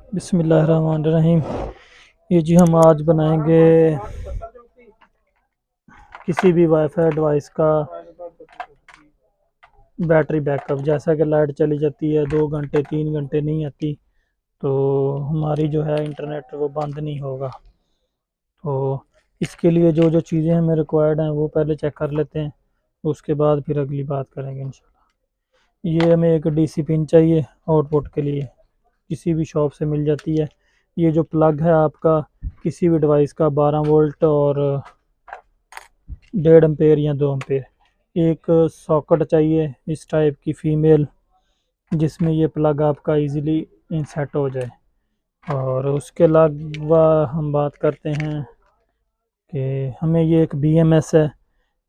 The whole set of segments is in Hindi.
बिस्मिल्लाहिर्रहमानिर्रहीम। ये जी हम आज बनाएंगे किसी भी वाईफाई डिवाइस का बैटरी बैकअप। जैसा कि लाइट चली जाती है 2 घंटे 3 घंटे नहीं आती, तो हमारी जो है इंटरनेट वो बंद नहीं होगा। तो इसके लिए जो जो चीज़ें हमें रिक्वायर्ड हैं वो पहले चेक कर लेते हैं, उसके बाद फिर अगली बात करेंगे इंशाल्लाह। ये हमें एक डीसी पिन चाहिए आउटपुट के लिए, किसी भी शॉप से मिल जाती है। ये जो प्लग है आपका किसी भी डिवाइस का 12 वोल्ट और 1.5 एम्पेयर या 2 एम्पेयर। एक सॉकेट चाहिए इस टाइप की फीमेल, जिसमें ये प्लग आपका इजीली इंसर्ट हो जाए। और उसके अलावा हम बात करते हैं कि हमें ये एक BMS है,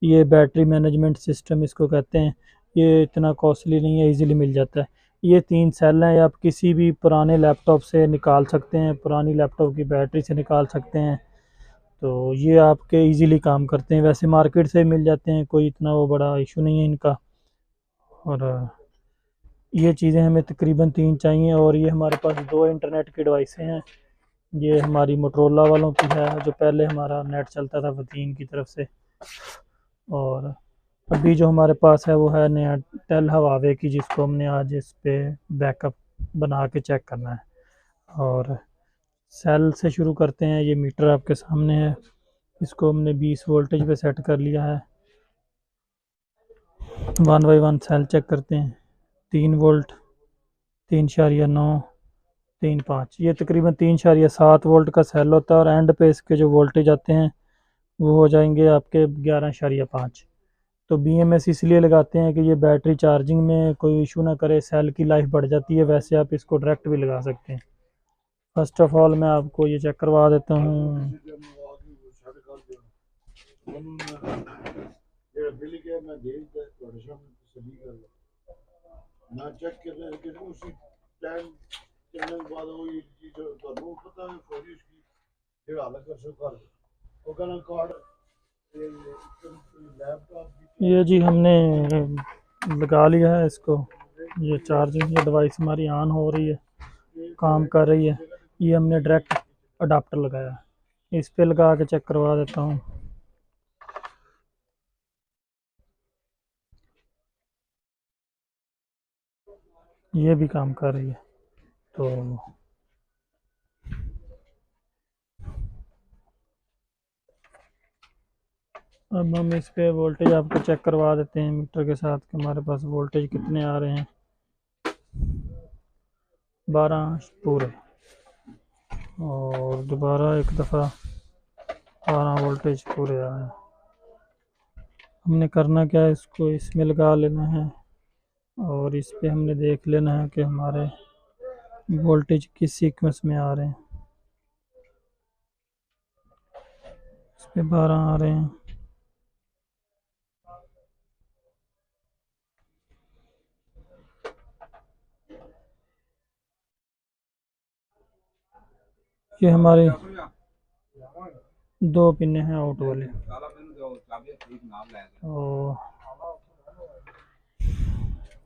ये बैटरी मैनेजमेंट सिस्टम इसको कहते हैं। ये इतना कॉस्टली नहीं है, इजीली मिल जाता है। ये 3 सेल हैं, आप किसी भी पुराने लैपटॉप से निकाल सकते हैं, पुरानी लैपटॉप की बैटरी से निकाल सकते हैं। तो ये आपके इजीली काम करते हैं, वैसे मार्केट से मिल जाते हैं, कोई इतना वो बड़ा इशू नहीं है इनका। और ये चीज़ें हमें तकरीबन 3 चाहिए। और ये हमारे पास 2 इंटरनेट की डिवाइसें हैं। ये हमारी मोटरोला वालों की है, जो पहले हमारा नेट चलता था वतीन की तरफ से। और अभी जो हमारे पास है वो है नया टेल हवावे की, जिसको हमने आज इस पे बैकअप बना के चेक करना है। और सेल से शुरू करते हैं। ये मीटर आपके सामने है, इसको हमने 20 वोल्टेज पे सेट कर लिया है। 1 बाई 1 सेल चेक करते हैं। 3 वोल्ट, 3.9, 3.5, ये तकरीबन 3.7 वोल्ट का सेल होता है। और एंड पे इसके जो वोल्टेज आते हैं वो हो जाएंगे आपके 11.5। तो BMS इसलिए लगाते हैं कि ये बैटरी चार्जिंग में कोई इशू ना करे, सेल की लाइफ बढ़ जाती है। वैसे आप इसको डायरेक्ट भी लगा सकते हैं। फर्स्ट ऑफ ऑल मैं आपको ये चेक करवा देता हूँ। ये जी हमने लगा लिया है इसको। ये चार्जिंग ये डिवाइस हमारी ऑन हो रही है, काम कर रही है। ये हमने डायरेक्ट अडाप्टर लगाया है, इस पे लगा के चेक करवा देता हूँ। ये भी काम कर रही है। तो अब हम इस पे वोल्टेज आपको चेक करवा देते हैं मीटर के साथ कि हमारे पास वोल्टेज कितने आ रहे हैं। 12 पूरे। और दोबारा एक दफ़ा 12 वोल्टेज पूरे आए। हमने करना क्या है, इसको इसमें लगा लेना है और इस पे हमने देख लेना है कि हमारे वोल्टेज किस सीक्वेंस में आ रहे हैं। इस पे 12 आ रहे हैं। ये हमारे 2 पिन हैं आउट वाले। तो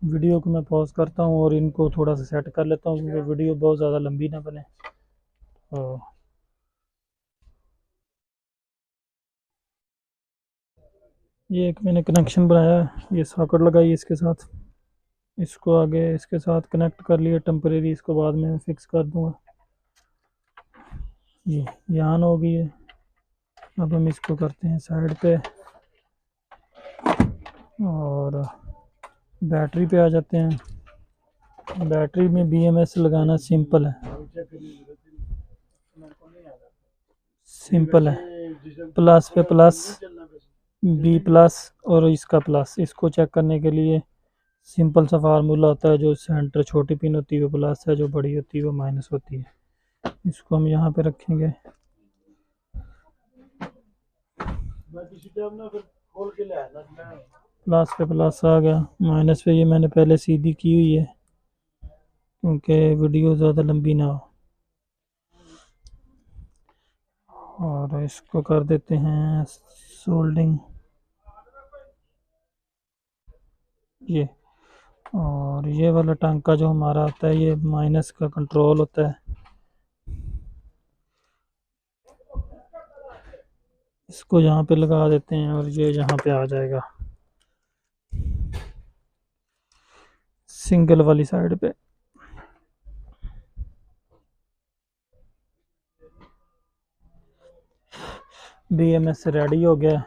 वीडियो को मैं पॉज करता हूँ और इनको थोड़ा सा सेट कर लेता हूँ, क्योंकि वीडियो बहुत ज़्यादा लंबी ना बने। तो ये एक मैंने कनेक्शन बनाया है, ये सॉकेट लगाई इसके साथ, इसको आगे इसके साथ कनेक्ट कर लिया टेम्परेरी, इसको बाद में फिक्स कर दूंगा। ये ऑन हो गई है। अब हम इसको करते हैं साइड पे और बैटरी पे आ जाते हैं। बैटरी में BMS लगाना सिंपल है, सिंपल है। प्लस पे प्लस, B+ और इसका प्लस, इसको चेक करने के लिए सिंपल सा फार्मूला होता है। जो सेंटर छोटी पिन होती है वो प्लस है, जो बड़ी होती है वो माइनस होती है। इसको हम यहाँ पे रखेंगे। प्लस पे प्लस आ गया, माइनस पे ये मैंने पहले सीधी की हुई है क्योंकि वीडियो ज़्यादा लंबी ना हो। और इसको कर देते हैं सोल्डिंग, ये। और ये वाला टांका जो हमारा आता है ये माइनस का कंट्रोल होता है, इसको यहाँ पे लगा देते हैं और ये यहाँ पे आ जाएगा सिंगल वाली साइड पे। BMS रेडी हो गया।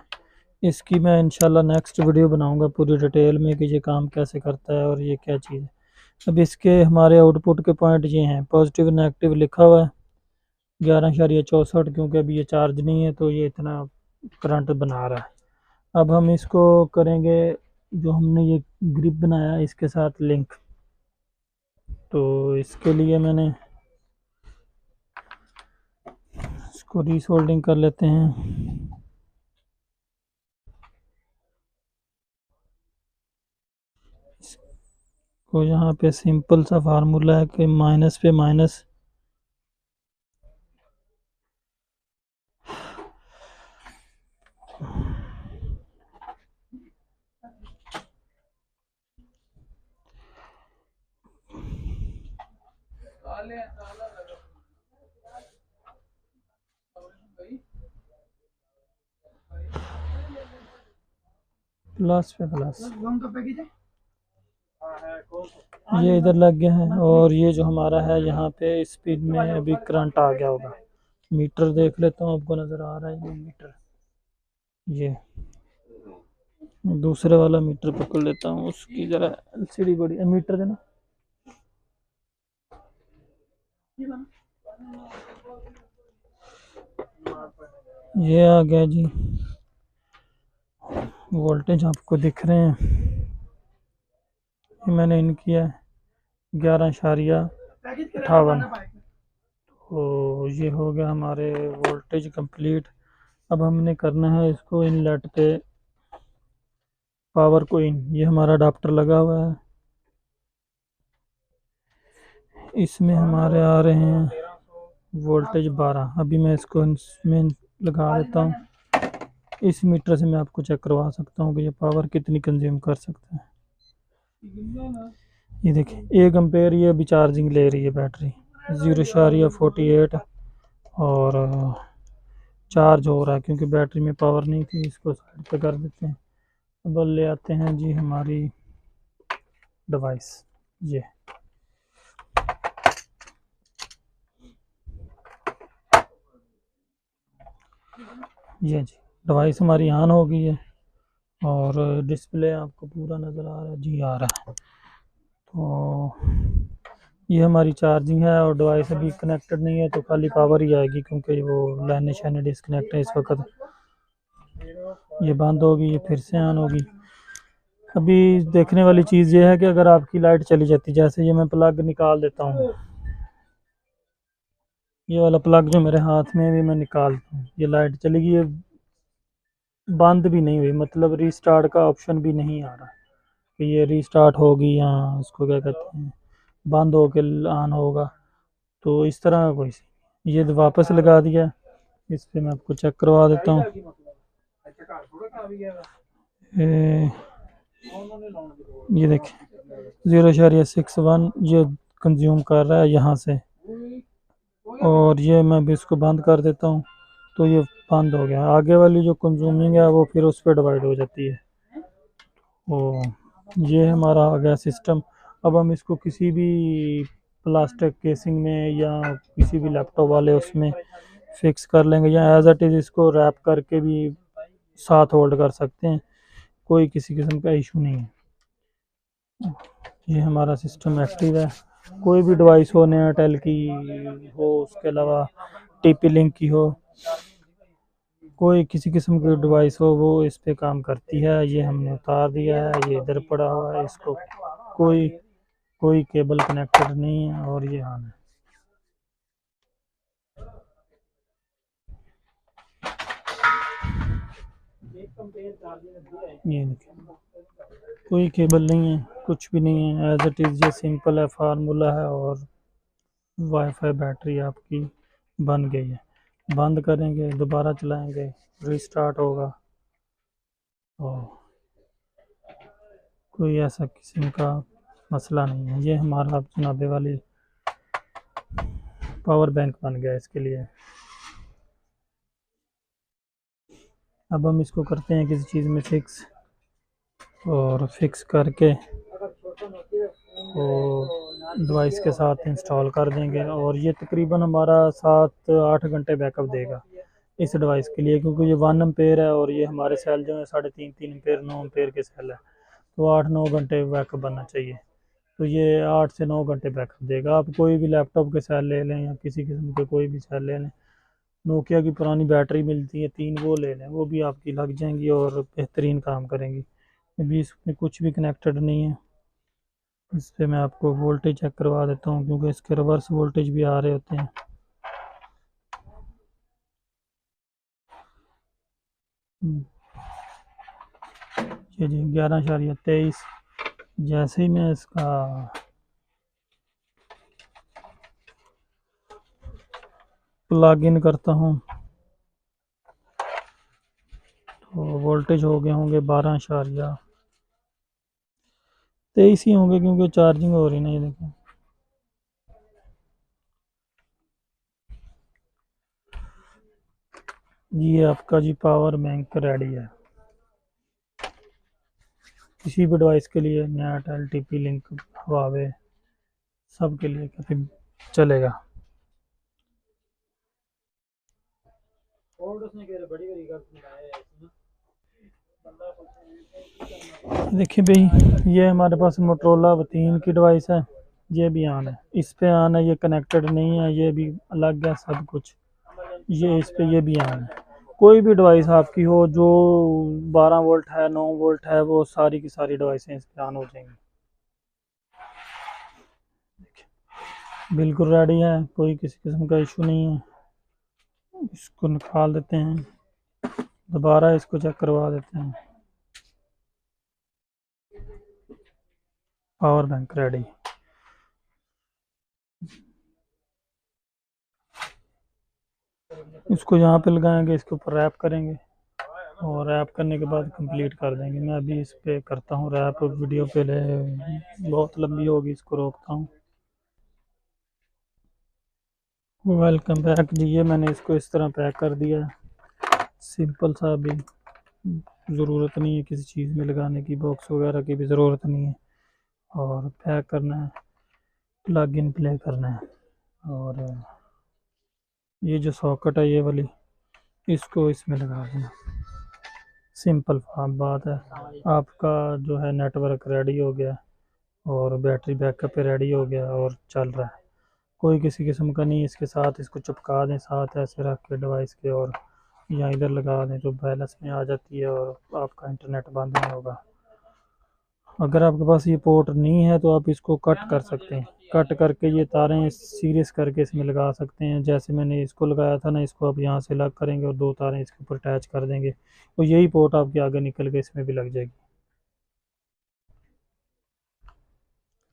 इसकी मैं इंशाल्लाह नेक्स्ट वीडियो बनाऊंगा पूरी डिटेल में कि ये काम कैसे करता है और ये क्या चीज़ है। अब इसके हमारे आउटपुट के पॉइंट ये हैं, पॉजिटिव नेगेटिव लिखा हुआ है 11.64, क्योंकि अभी ये चार्ज नहीं है तो ये इतना करंट बना रहा है। अब हम इसको करेंगे, जो हमने ये ग्रिप बनाया इसके साथ लिंक, तो इसके लिए मैंने इसको रीसोल्डिंग कर लेते हैं। इसको यहाँ पे सिंपल सा फार्मूला है कि माइनस पे माइनस प्लस पे प्लस, ये इधर लग गया है। और ये जो हमारा है यहाँ पे स्पीड में अभी करंट आ गया होगा। मीटर देख लेता हूँ, आपको नज़र आ रहा है ये मीटर, ये दूसरे वाला मीटर पकड़ लेता हूँ, उसकी ज़रा LCD बड़ी मीटर देना। ये आ गया जी, वोल्टेज आपको दिख रहे हैं, ये मैंने इन किया है 11.58। तो ये हो गया हमारे वोल्टेज कंप्लीट। अब हमने करना है इसको इनलेट पे पावर को इन, ये हमारा अडाप्टर लगा हुआ है, इसमें हमारे आ रहे हैं वोल्टेज 12। अभी मैं इसको इसमें लगा देता हूँ, इस मीटर से मैं आपको चेक करवा सकता हूँ कि ये पावर कितनी कंज्यूम कर सकता है। ये देखिए 1 एम्पेयर ये अभी चार्जिंग ले रही है बैटरी, 0.48 और चार्ज हो रहा है क्योंकि बैटरी में पावर नहीं थी। इसको साइड पे कर देते हैं। अब ले आते हैं जी हमारी डिवाइस, ये जी डिवाइस हमारी ऑन हो गई है और डिस्प्ले आपको पूरा नज़र आ रहा है जी, आ रहा है। तो ये हमारी चार्जिंग है और डिवाइस अभी कनेक्टेड नहीं है तो खाली पावर ही आएगी, क्योंकि वो लाइन शाइन डिस्कनेक्ट है इस वक्त। ये बंद होगी, ये फिर से ऑन होगी। अभी देखने वाली चीज़ ये है कि अगर आपकी लाइट चली जाती, जैसे ये मैं प्लग निकाल देता हूँ, ये वाला प्लग जो मेरे हाथ में है भी मैं निकालता हूँ, ये लाइट चली गई, ये बंद भी नहीं हुई, मतलब रीस्टार्ट का ऑप्शन भी नहीं आ रहा कि ये रीस्टार्ट होगी या इसको क्या कहते हैं बंद होके ऑन होगा। तो इस तरह का कोई ये तो वापस लगा दिया, इस पे मैं आपको चेक करवा देता हूँ। ये देखिए 0.61 ये कंज्यूम कर रहा है यहाँ से, और ये मैं भी इसको बंद कर देता हूँ तो ये बंद हो गया। आगे वाली जो कंज्यूमिंग है वो फिर उस पर डिवाइड हो जाती है। ओ, ये हमारा आ गया सिस्टम। अब हम इसको किसी भी प्लास्टिक केसिंग में या किसी भी लैपटॉप वाले उसमें फिक्स कर लेंगे, या एज इट इज़ इसको रैप करके भी साथ होल्ड कर सकते हैं, कोई किसी किस्म का इशू नहीं है। ये हमारा सिस्टम एक्टिव है। कोई भी डिवाइस हो, नया टेल की हो, उसके अलावा TP लिंक की हो, कोई किसी किस्म की डिवाइस हो वो इस पे काम करती है। ये हमने उतार दिया है, ये इधर पड़ा हुआ है, इसको कोई कोई केबल कनेक्टेड नहीं है और ये ऑन है। ये देखिए कोई केबल नहीं है, कुछ भी नहीं है, एज इट इज़ ये सिंपल है, फार्मूला है और वाईफाई बैटरी आपकी बन गई है। बंद करेंगे, दोबारा चलाएंगे, रीस्टार्ट होगा, और कोई ऐसा किस्म का मसला नहीं है। ये हमारा जनाबे वाली पावर बैंक बन गया इसके लिए। अब हम इसको करते हैं किसी चीज़ में फिक्स, और फिक्स करके वो डिवाइस के साथ इंस्टॉल कर देंगे। और ये तकरीबन हमारा 7-8 घंटे बैकअप देगा इस डिवाइस के लिए, क्योंकि ये 1 एम्पेयर है और ये हमारे सेल जो है 3.5-3 एम्पेयर 9 एम्पेयर के सेल है, तो 8-9 घंटे बैकअप बनना चाहिए। तो ये 8 से 9 घंटे बैकअप देगा। आप कोई भी लैपटॉप के सेल ले लें या किसी किस्म के कोई भी सेल ले लें, नोकिया की पुरानी बैटरी मिलती है 3, वो ले लें, वो भी आपकी लग जाएंगी और बेहतरीन काम करेंगी। अभी इसमें कुछ भी कनेक्टेड नहीं है। इस पर मैं आपको वोल्टेज चेक करवा देता हूँ, क्योंकि इसके रिवर्स वोल्टेज भी आ रहे होते हैं। ये जी 11.23। जैसे ही मैं इसका प्लग इन करता हूँ तो वोल्टेज हो गए होंगे 12.23 ही होंगे, क्योंकि चार्जिंग हो रही नहीं, देखें। ये आपका जी पावर बैंक रेडी है। किसी भी डिवाइस के लिए, नेट, एलटीपी लिंक, हुआवे, सब के लिए काफ़ी चलेगा। देखिए भाई, ये हमारे पास मोटरोला V3 की डिवाइस है। ये भी ऑन है, इस पे ऑन है, ये कनेक्टेड नहीं है, ये भी अलग है सब कुछ। ये इस पे ये भी ऑन है। कोई भी डिवाइस आपकी हो जो 12 वोल्ट है, 9 वोल्ट है, वो सारी की सारी डिवाइसें इस पे ऑन हो जाएंगी। बिल्कुल रेडी है, कोई किसी किस्म का इशू नहीं है। इसको निकाल देते हैं, दोबारा इसको चेक करवा देते हैं। Power bank ready. इसको यहाँ पे लगाएंगे, इसके ऊपर रैप करेंगे और रैप करने के बाद कंप्लीट कर देंगे। मैं अभी इस पे करता हूँ रैप, वीडियो पहले बहुत लंबी होगी, इसको रोकता हूँ। वेलकम बैक जी। ये मैंने इसको इस तरह पैक कर दिया है, सिंपल सा। भी ज़रूरत नहीं है किसी चीज़ में लगाने की, बॉक्स वगैरह की भी ज़रूरत नहीं है। और पैक करना है, प्लग इन प्ले करना है। और ये जो सॉकेट है ये वाली, इसको इसमें लगा देना। सिंपल बात है। आपका जो है नेटवर्क रेडी हो गया और बैटरी बैकअप पे रेडी हो गया और चल रहा है। कोई किसी किस्म का नहीं। इसके साथ इसको चिपका दें, साथ ऐसे रख के डिवाइस के, और या इधर लगा दें तो बैलेंस में आ जाती है और आपका इंटरनेट बंद नहीं होगा। अगर आपके पास ये पोर्ट नहीं है तो आप इसको कट कर सकते हैं, कट करके ये तारें सीरीज करके इसमें लगा सकते हैं। जैसे मैंने इसको लगाया था ना, इसको आप यहाँ से लग करेंगे और 2 तारें इसके ऊपर अटैच कर देंगे, तो यही पोर्ट आपके आगे निकल के इसमें भी लग जाएगी।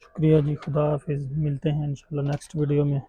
शुक्रिया जी, खुदा हाफिज़। मिलते हैं इंशाल्लाह नेक्स्ट वीडियो में।